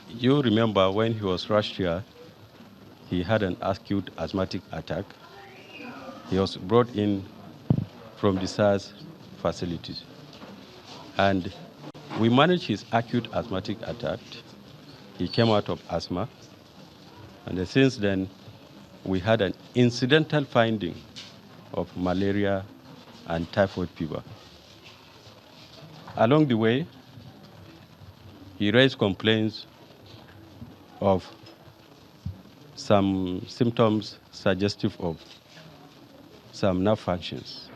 You remember when he was rushed here, he had an acute asthmatic attack. He was brought in from the SARS facilities. And we managed his acute asthmatic attack. He came out of asthma. And since then, we had an incidental finding of malaria and typhoid fever. Along the way, he raised complaints of some symptoms suggestive of some nerve functions.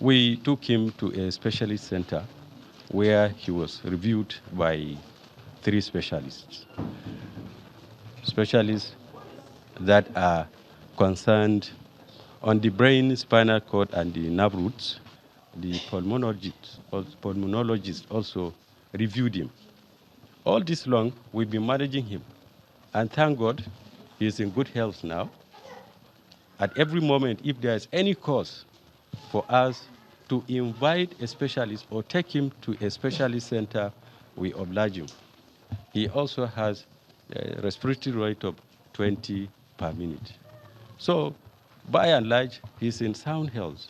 We took him to a specialist center where he was reviewed by 3 specialists. Specialists that are concerned on the brain, spinal cord, and the nerve roots. The pulmonologist also reviewed him. All this long, we've been managing him. And thank God, he is in good health now. At every moment, if there is any cause for us to invite a specialist or take him to a specialist center, we oblige him. He also has a respiratory rate of 20 per minute. So, by and large, he's in sound health.